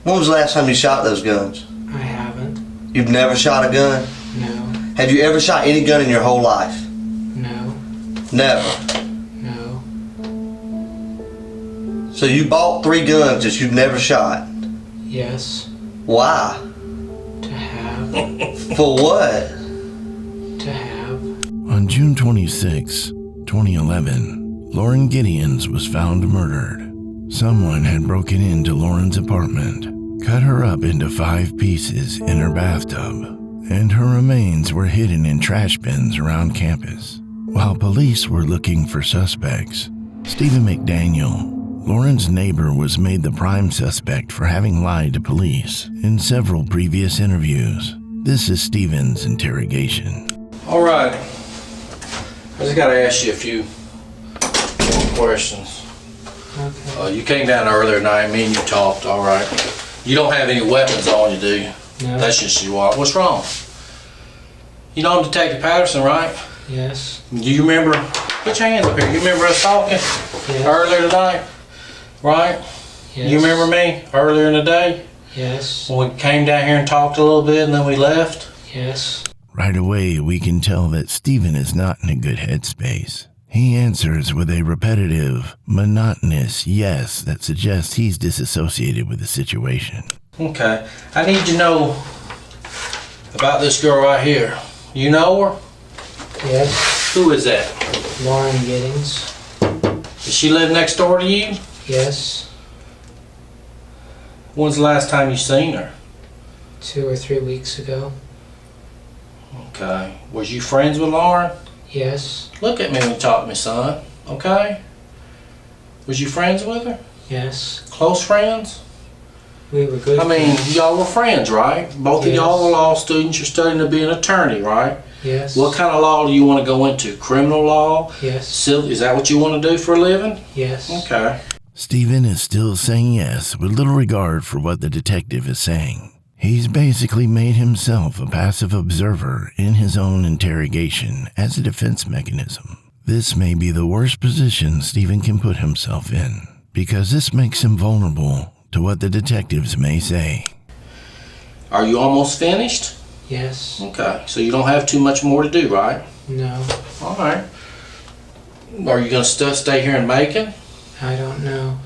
When was the last time you shot those guns? I haven't. You've never shot a gun? No. Have you ever shot any gun in your whole life? No. Never. No. So you bought 3 guns that you've never shot? Yes. Why? To have. For what? To have. On June 26, 2011, Lauren Giddings was found murdered. Someone had broken into Lauren's apartment, cut her up into 5 pieces in her bathtub, and her remains were hidden in trash bins around campus. While police were looking for suspects, Stephen McDaniel, Lauren's neighbor, was made the prime suspect for having lied to police in several previous interviews. This is Stephen's interrogation. All right. I just got to ask you a few more questions. Okay. You came down earlier tonight, me and you talked, all right. You don't have any weapons on you, do you? No. That's just you are. What's wrong? You know I'm Detective Patterson, right? Yes. Do you remember, put your hands up here, you remember us talking earlier tonight, right? Yes. You remember me earlier in the day? Yes. When we came down here and talked a little bit and then we left? Yes. Right away, we can tell that Stephen is not in a good headspace. He answers with a repetitive, monotonous yes that suggests he's disassociated with the situation. Okay. I need to know about this girl right here. You know her? Yes. Who is that? Lauren Giddings. Does she live next door to you? Yes. When's the last time you seen her? 2 or 3 weeks ago. Okay. Was you friends with Lauren? Yes. Look at me when you talk to me, son. Okay? Was you friends with her? Yes. Close friends? We were good. I mean, y'all were friends, right? Both of y'all are law students. You're studying to be an attorney, right? Yes. What kind of law do you want to go into? Criminal law? Yes. Civil? Is that what you want to do for a living? Yes. Okay. Stephen is still saying yes with little regard for what the detective is saying. He's basically made himself a passive observer in his own interrogation as a defense mechanism. This may be the worst position Stephen can put himself in, because this makes him vulnerable to what the detectives may say. Are you almost finished? Yes. Okay. So you don't have too much more to do, right? No. All right. Are you going to stay here in Macon? I don't know.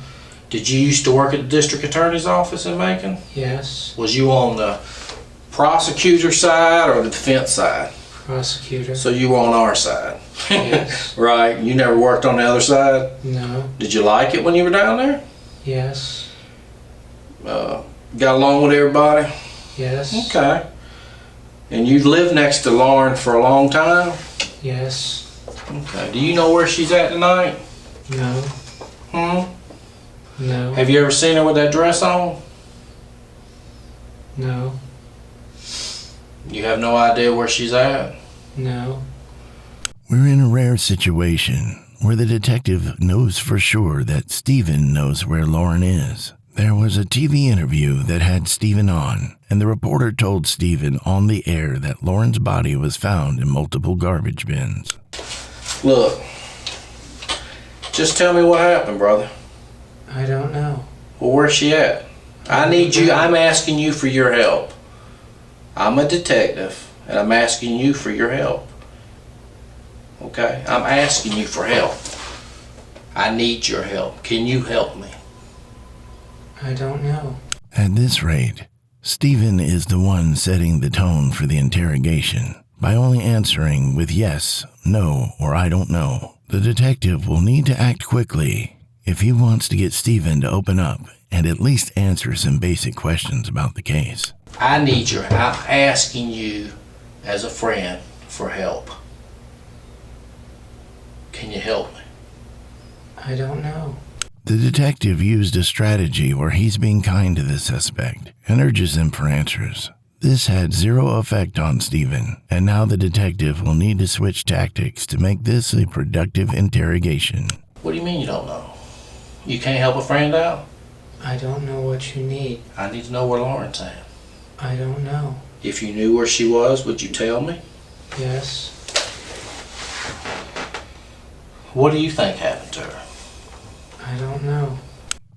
Did you used to work at the district attorney's office in Macon? Yes. Was you on the prosecutor side or the defense side? Prosecutor. So you were on our side. Yes. Right. You never worked on the other side? No. Did you like it when you were down there? Yes. Got along with everybody? Yes. Okay. And you lived next to Lauren for a long time? Yes. Okay. Do you know where she's at tonight? No. No. Have you ever seen her with that dress on? No. You have no idea where she's at? No. We're in a rare situation where the detective knows for sure that Stephen knows where Lauren is. There was a TV interview that had Stephen on, and the reporter told Stephen on the air that Lauren's body was found in multiple garbage bins. Look, just tell me what happened, brother. I don't know. Well, where's she at? I'm asking you for your help. I'm a detective, and I'm asking you for your help. Okay? I'm asking you for help. I need your help. Can you help me? I don't know. At this rate, Stephen is the one setting the tone for the interrogation by only answering with yes, no, or I don't know. The detective will need to act quickly if he wants to get Stephen to open up and at least answer some basic questions about the case. I'm asking you as a friend for help. Can you help me? I don't know. The detective used a strategy where he's being kind to the suspect and urges him for answers. This had zero effect on Stephen, and now the detective will need to switch tactics to make this a productive interrogation. What do you mean you don't know? You can't help a friend out? I don't know what you need. I need to know where Lauren's at. I don't know. If you knew where she was, would you tell me? Yes. What do you think happened to her? I don't know.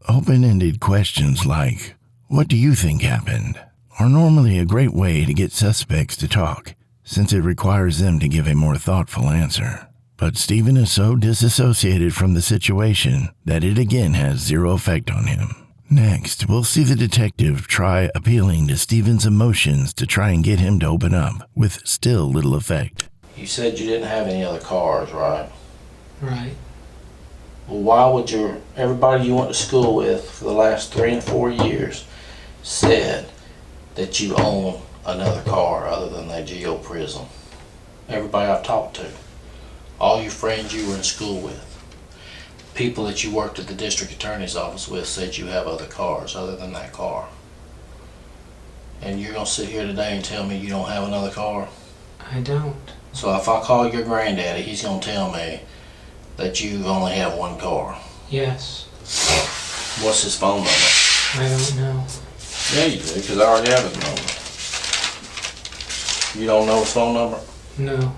Open-ended questions like, What do you think happened? Are normally a great way to get suspects to talk, since it requires them to give a more thoughtful answer. But Stephen is so disassociated from the situation that it again has zero effect on him. Next, we'll see the detective try appealing to Stephen's emotions to try and get him to open up, with still little effect. You said you didn't have any other cars, right? Right. Well, why would everybody you went to school with for the last 3 and 4 years said that you own another car other than that Geo Prism? Everybody I've talked to, all your friends you were in school with, people that you worked at the district attorney's office with said you have other cars other than that car. And you're gonna sit here today and tell me you don't have another car? I don't. So if I call your granddaddy, he's gonna tell me that you only have one car. Yes. What's his phone number? I don't know. Yeah, you do, because I already have his number. You don't know his phone number? No.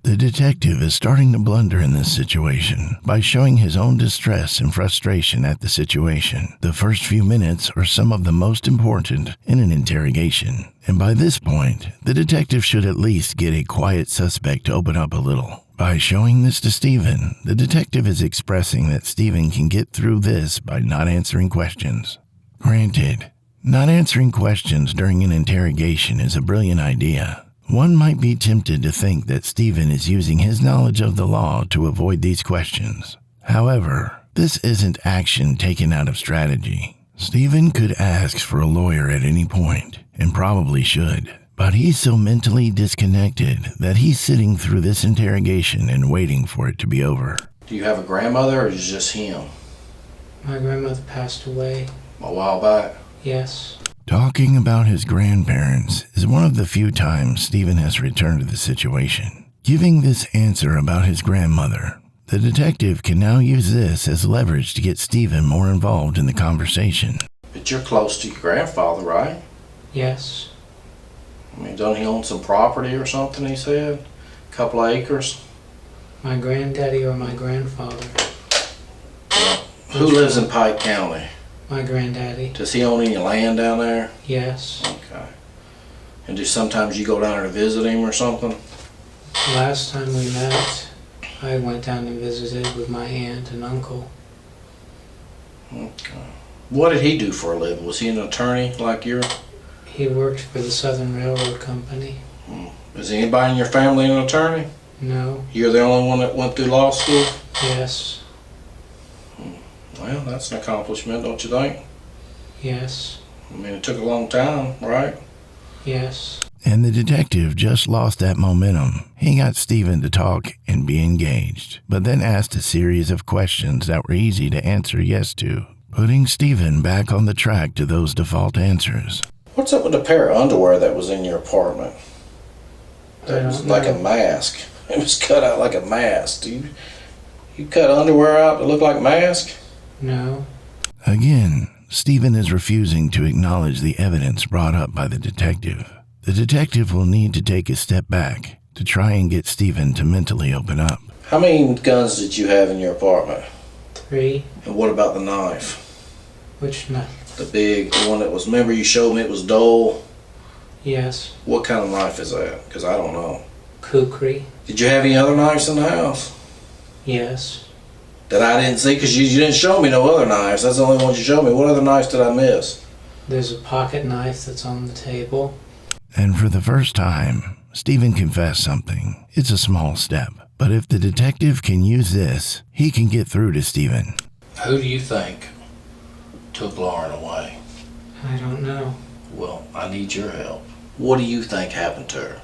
The detective is starting to blunder in this situation by showing his own distress and frustration at the situation. The first few minutes are some of the most important in an interrogation, and by this point, the detective should at least get a quiet suspect to open up a little. By showing this to Stephen, the detective is expressing that Stephen can get through this by not answering questions. Granted, not answering questions during an interrogation is a brilliant idea. One might be tempted to think that Stephen is using his knowledge of the law to avoid these questions. However, this isn't action taken out of strategy. Stephen could ask for a lawyer at any point, and probably should, but he's so mentally disconnected that he's sitting through this interrogation and waiting for it to be over. Do you have a grandmother or is it just him? My grandmother passed away. A while back? Yes. Talking about his grandparents is one of the few times Stephen has returned to the situation. Giving this answer about his grandmother, the detective can now use this as leverage to get Stephen more involved in the conversation. But you're close to your grandfather, right? Yes. I mean, doesn't he own some property or something, he said? A couple of acres? My granddaddy or my grandfather? Who lives in Pike County? My granddaddy. Does he own any land down there? Yes. Okay. And do sometimes you go down there to visit him or something? Last time we met, I went down and visited with my aunt and uncle. Okay. What did he do for a living? Was he an attorney like you? He worked for the Southern Railroad Company. Is anybody in your family an attorney? No. You're the only one that went through law school? Yes. Well, that's an accomplishment, don't you think? Yes. I mean, it took a long time, right? Yes. And the detective just lost that momentum. He got Stephen to talk and be engaged, but then asked a series of questions that were easy to answer yes to, putting Stephen back on the track to those default answers. What's up with the pair of underwear that was in your apartment? That was like a mask. It was cut out like a mask. You cut underwear out to look like a mask? No. Again, Stephen is refusing to acknowledge the evidence brought up by the detective. The detective will need to take a step back to try and get Stephen to mentally open up. How many guns did you have in your apartment? 3. And what about the knife? Which knife? The one that was, remember you showed me it was dull? Yes. What kind of knife is that? Because I don't know. Kukri. Did you have any other knives in the house? Yes. That I didn't see? Because you didn't show me no other knives. That's the only ones you showed me. What other knives did I miss? There's a pocket knife that's on the table. And for the first time, Stephen confessed something. It's a small step, but if the detective can use this, he can get through to Stephen. Who do you think took Lauren away? I don't know. Well, I need your help. What do you think happened to her?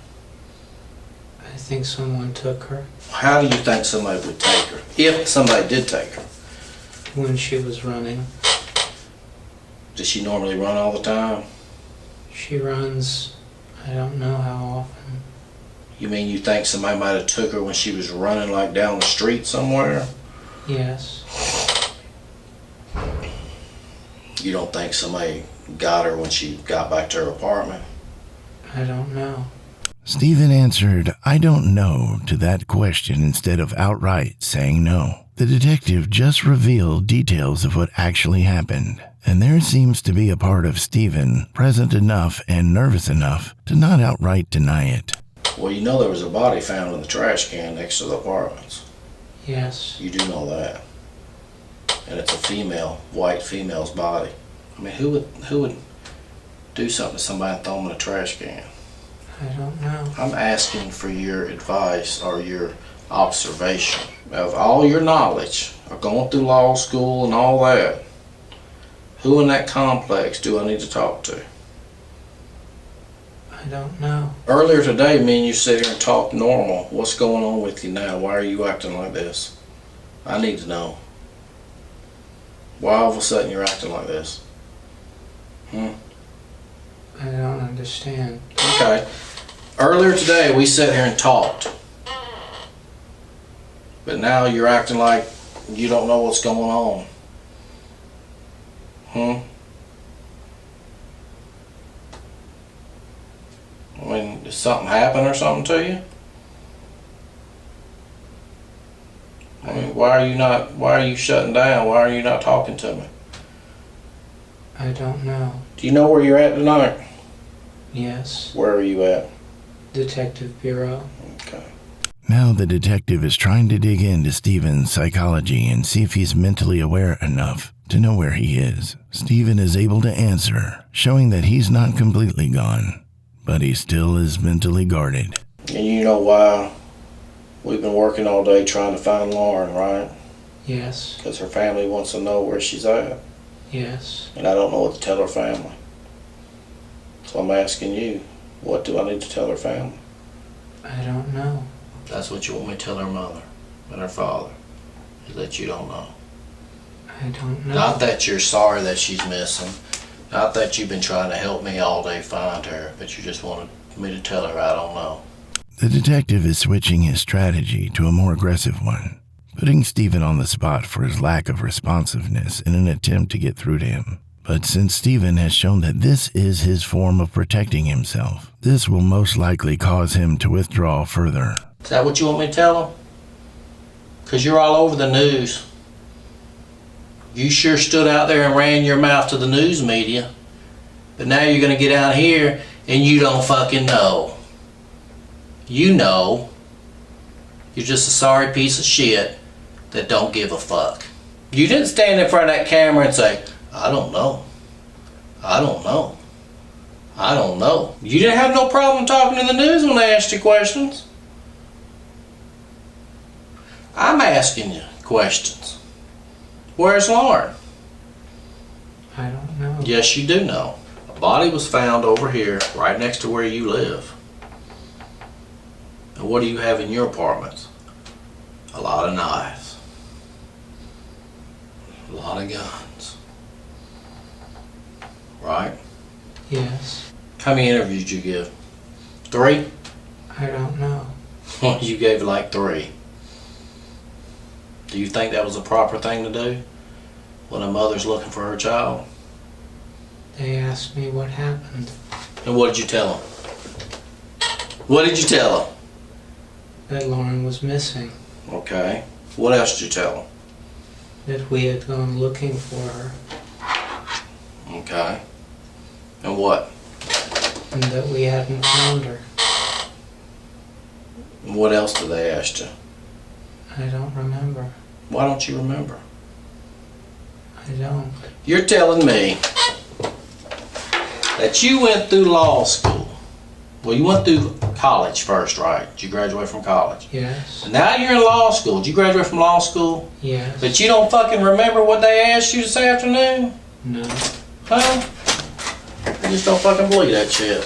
I think someone took her How do you think somebody would take her? If somebody did take her. when she was running. Does she normally run all the time? She runs, I don't know how often. You mean you think somebody might have took her when she was running like down the street somewhere? Yes. You don't think somebody got her when she got back to her apartment? I don't know. Stephen answered, "I don't know," to that question instead of outright saying no. The detective just revealed details of what actually happened, and there seems to be a part of Stephen present enough and nervous enough to not outright deny it. Well, you know there was a body found in the trash can next to the apartments. Yes. You do know that. And it's a female, white female's body. I mean, who would do something to somebody and throw them in a trash can? I don't know. I'm asking for your advice or your observation of all your knowledge of going through law school and all that. Who in that complex do I need to talk to? I don't know. Earlier today, me and you sit here and talk normal. What's going on with you now? Why are you acting like this? I need to know. Why all of a sudden you're acting like this? I don't understand. Okay. Earlier today, we sat here and talked. But now you're acting like you don't know what's going on. I mean, did something happen or something to you? I mean, why are you shutting down? Why are you not talking to me? I don't know. Do you know where you're at tonight? Yes. Where are you at? Detective Bureau. Okay. Now the detective is trying to dig into Stephen's psychology and see if he's mentally aware enough to know where he is. Stephen is able to answer, showing that he's not completely gone, but he still is mentally guarded. And you know why we've been working all day trying to find Lauren, right? Yes. Because her family wants to know where she's at. Yes. And I don't know what to tell her family. So I'm asking you, what do I need to tell her family? I don't know. That's what you want me to tell her mother and her father, is that you don't know. I don't know. Not that you're sorry that she's missing. Not that you've been trying to help me all day find her, but you just wanted me to tell her I don't know. The detective is switching his strategy to a more aggressive one, putting Stephen on the spot for his lack of responsiveness in an attempt to get through to him. But since Stephen has shown that this is his form of protecting himself, this will most likely cause him to withdraw further. Is that what you want me to tell him? Because you're all over the news. You sure stood out there and ran your mouth to the news media. But now you're going to get out here and you don't fucking know. You know. You're just a sorry piece of shit that don't give a fuck. You didn't stand in front of that camera and say, I don't know. I don't know. I don't know. You didn't have no problem talking to the news when they asked you questions. I'm asking you questions. Where's Lauren? I don't know. Yes, you do know. A body was found over here, right next to where you live. And what do you have in your apartments? A lot of knives. A lot of guns. Right? Yes. How many interviews did you give? 3? I don't know. Well, you gave like 3. Do you think that was the proper thing to do when a mother's looking for her child? They asked me what happened. And what did you tell them? What did you tell them? That Lauren was missing. Okay. What else did you tell them? That we had gone looking for her. Okay. And what? And that we hadn't found her. And what else did they ask you? I don't remember. Why don't you remember? I don't. You're telling me that you went through law school. Well, you went through college first, right? Did you graduate from college? Yes. And now you're in law school. Did you graduate from law school? Yes. But you don't fucking remember what they asked you this afternoon? No. Huh? You just don't fucking believe that shit.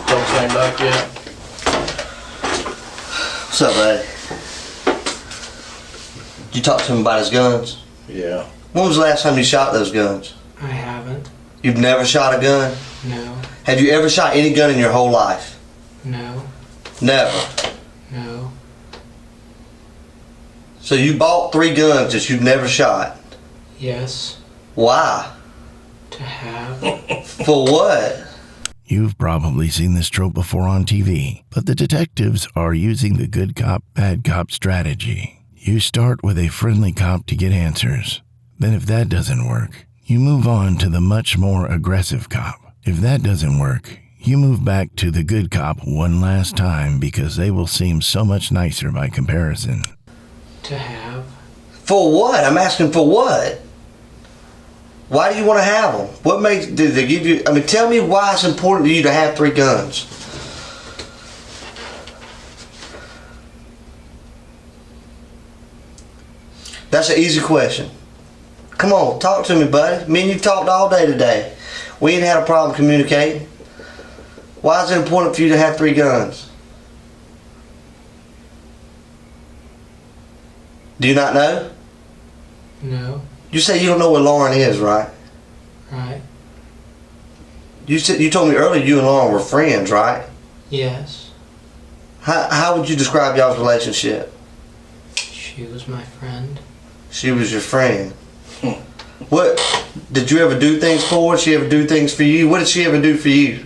Don't came back yet? What's up, buddy? You talked to him about his guns? Yeah. When was the last time you shot those guns? I haven't. You've never shot a gun? No. Have you ever shot any gun in your whole life? No. Never. No. So you bought 3 guns that you've never shot? Yes. Why? To have. For what? You've probably seen this trope before on TV, but the detectives are using the good cop, bad cop strategy. You start with a friendly cop to get answers. Then if that doesn't work, you move on to the much more aggressive cop. If that doesn't work, you move back to the good cop one last time because they will seem so much nicer by comparison. To have. For what? I'm asking for what? Why do you want to have them? What makes, did they give you, tell me why it's important to you to have 3 guns. That's an easy question. Come on, talk to me, buddy. Me and you talked all day today. We ain't had a problem communicating. Why is it important for you to have 3 guns? Do you not know? No. You say you don't know where Lauren is, right? Right. You told me earlier you and Lauren were friends, right? Yes. How would you describe y'all's relationship? She was my friend. She was your friend. What did you ever do things for her? Did she ever do things for you? What did she ever do for you?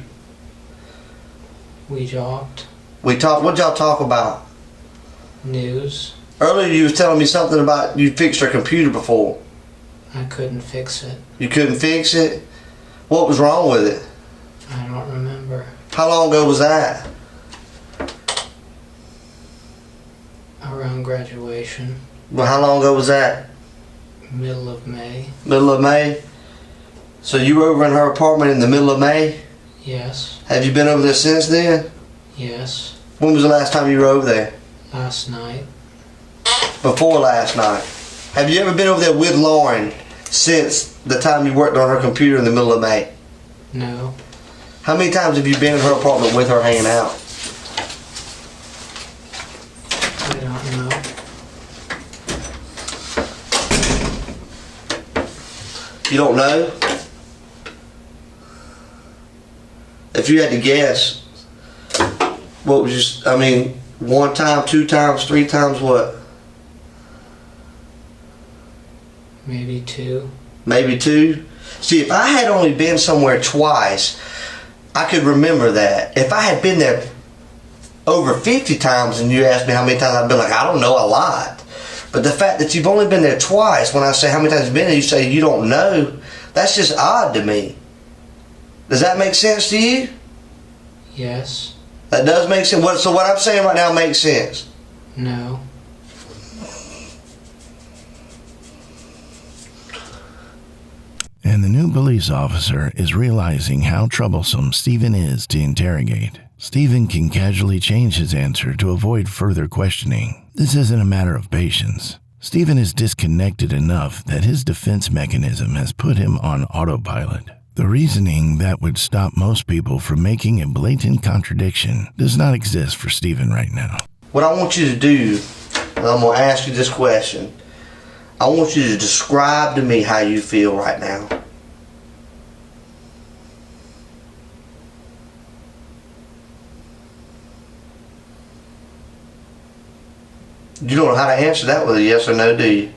We talked. We talked. What y'all talk about? News. Earlier you was telling me something about you fixed her computer before. I couldn't fix it. You couldn't fix it? What was wrong with it? I don't remember. How long ago was that? Around graduation. Well, how long ago was that? Middle of May. Middle of May? So you were over in her apartment in the middle of May? Yes. Have you been over there since then? Yes. When was the last time you were over there? Last night. Before last night. Have you ever been over there with Lauren since the time you worked on her computer in the middle of May? No. How many times have you been in her apartment with her hanging out? I don't know. You don't know? If you had to guess, what was you, 1 time, 2 times, 3 times what? Maybe 2. Maybe 2? See, if I had only been somewhere twice, I could remember that. If I had been there over 50 times and you asked me how many times, I'd be like, I don't know, a lot. But the fact that you've only been there twice, when I say how many times you've been there, you say you don't know, that's just odd to me. Does that make sense to you? Yes. That does make sense. So what I'm saying right now makes sense? No. And the new police officer is realizing how troublesome Stephen is to interrogate. Stephen can casually change his answer to avoid further questioning. This isn't a matter of patience. Stephen is disconnected enough that his defense mechanism has put him on autopilot. The reasoning that would stop most people from making a blatant contradiction does not exist for Stephen right now. What I want you to do, and I'm going to ask you this question. I want you to describe to me how you feel right now. You don't know how to answer that with a yes or no, do you?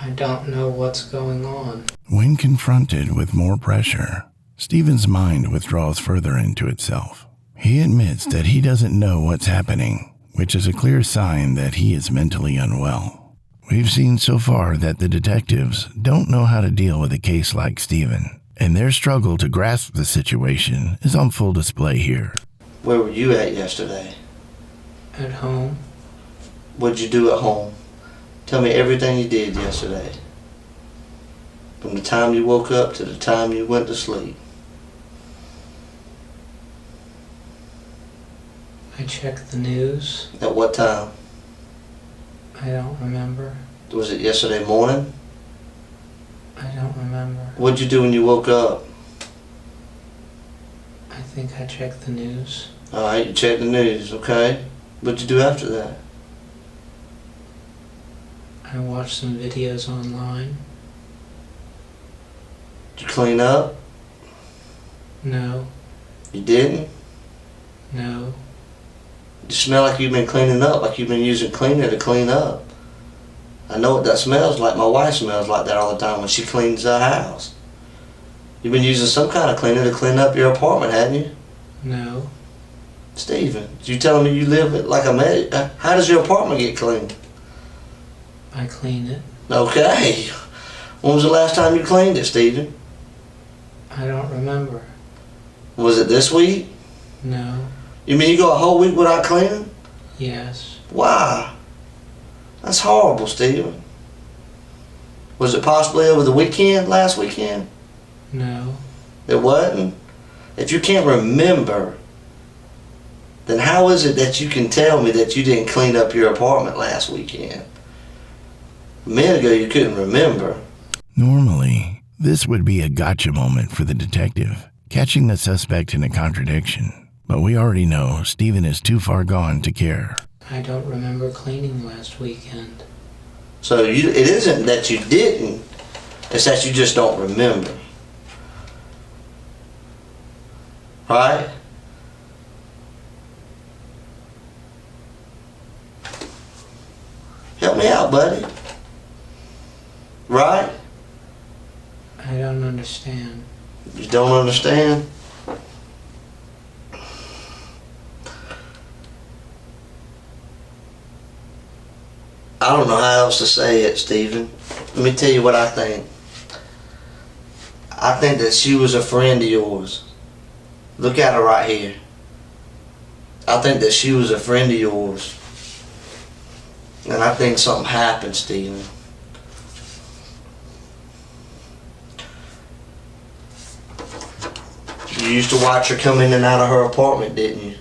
I don't know what's going on. When confronted with more pressure, Stephen's mind withdraws further into itself. He admits that he doesn't know what's happening, which is a clear sign that he is mentally unwell. We've seen so far that the detectives don't know how to deal with a case like Stephen, and their struggle to grasp the situation is on full display here. Where were you at yesterday? At home. What'd you do at home? Tell me everything you did yesterday. From the time you woke up to the time you went to sleep. I checked the news. At what time? I don't remember. Was it yesterday morning? I don't remember. What'd you do when you woke up? I think I checked the news. Alright, you checked the news, okay. What'd you do after that? I watched some videos online. Did you clean up? No. You didn't? No. You smell like you've been cleaning up, like you've been using cleaner to clean up. I know what that smells like. My wife smells like that all the time when she cleans the house. You've been using some kind of cleaner to clean up your apartment, hadn't you? No. Stephen, you telling me you live like a man? How does your apartment get cleaned? I clean it. Okay. When was the last time you cleaned it, Stephen? I don't remember. Was it this week? No. You mean you go a whole week without cleaning? Yes. Why? That's horrible, Stephen. Was it possibly over the weekend, last weekend? No. It wasn't? If you can't remember, then how is it that you can tell me that you didn't clean up your apartment last weekend? A minute ago you couldn't remember. Normally, this would be a gotcha moment for the detective, catching the suspect in a contradiction. But we already know Stephen is too far gone to care. I don't remember cleaning last weekend. So it isn't that you didn't, it's that you just don't remember. Right? Help me out, buddy. Right? I don't understand. You don't understand? I don't know how else to say it, Stephen. Let me tell you what I think. I think that she was a friend of yours. Look at her right here. I think that she was a friend of yours. And I think something happened, Stephen. You used to watch her come in and out of her apartment, didn't you?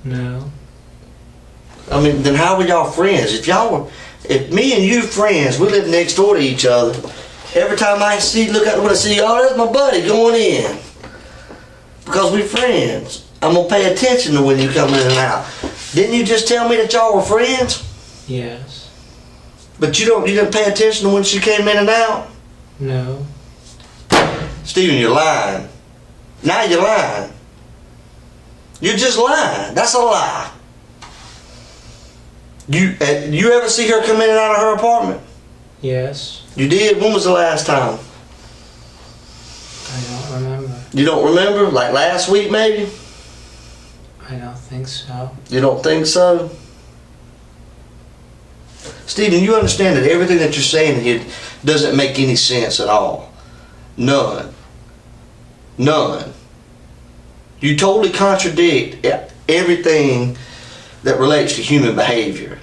No. I mean, then how were y'all friends? If me and you friends, we live next door to each other. Every time I look out the window, see, oh, there's my buddy going in. Because we friends. I'm gonna pay attention to when you come in and out. Didn't you just tell me that y'all were friends? Yes. But you didn't pay attention to when she came in and out? No. Stephen, you're lying. Now you're lying. You're just lying. That's a lie. You ever see her come in and out of her apartment? Yes. You did? When was the last time? I don't remember. You don't remember? Like last week maybe? I don't think so. You don't think so? Stephen, you understand that everything that you're saying here doesn't make any sense at all. None. None. You totally contradict everything that relates to human behavior.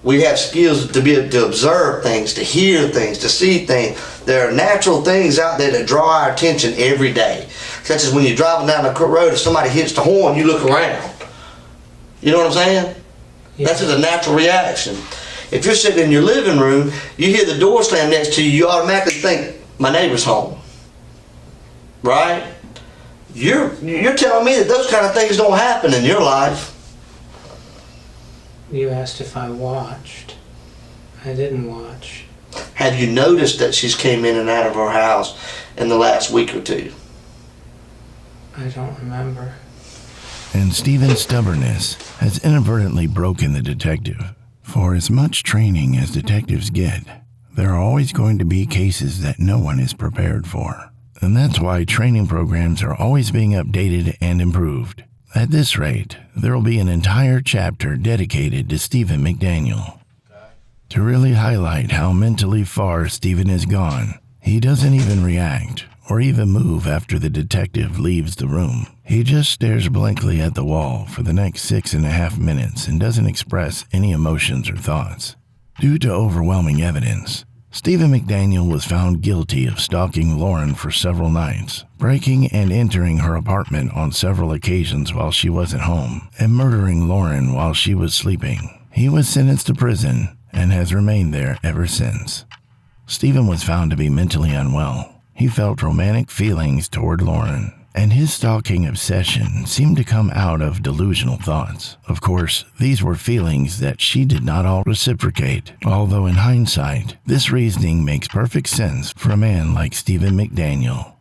We have skills to be able to observe things, to hear things, to see things. There are natural things out there that draw our attention every day. Such as when you're driving down the road, if somebody hits the horn, you look around. You know what I'm saying? Yeah. That's just a natural reaction. If you're sitting in your living room, you hear the door slam next to you, you automatically think, my neighbor's home. Right? You're telling me that those kind of things don't happen in your life. You asked if I watched. I didn't watch. Have you noticed that she's came in and out of her house in the last week or two? I don't remember. And Stephen's stubbornness has inadvertently broken the detective. For as much training as detectives get, there are always going to be cases that no one is prepared for. And that's why training programs are always being updated and improved. At this rate, there will be an entire chapter dedicated to Stephen McDaniel. To really highlight how mentally far Stephen has gone, he doesn't even react or even move after the detective leaves the room. He just stares blankly at the wall for the next 6.5 minutes and doesn't express any emotions or thoughts. Due to overwhelming evidence, Stephen McDaniel was found guilty of stalking Lauren for several nights, breaking and entering her apartment on several occasions while she wasn't home, and murdering Lauren while she was sleeping. He was sentenced to prison and has remained there ever since. Stephen was found to be mentally unwell. He felt romantic feelings toward Lauren, and his stalking obsession seemed to come out of delusional thoughts. Of course, these were feelings that she did not all reciprocate, although in hindsight, this reasoning makes perfect sense for a man like Stephen McDaniel.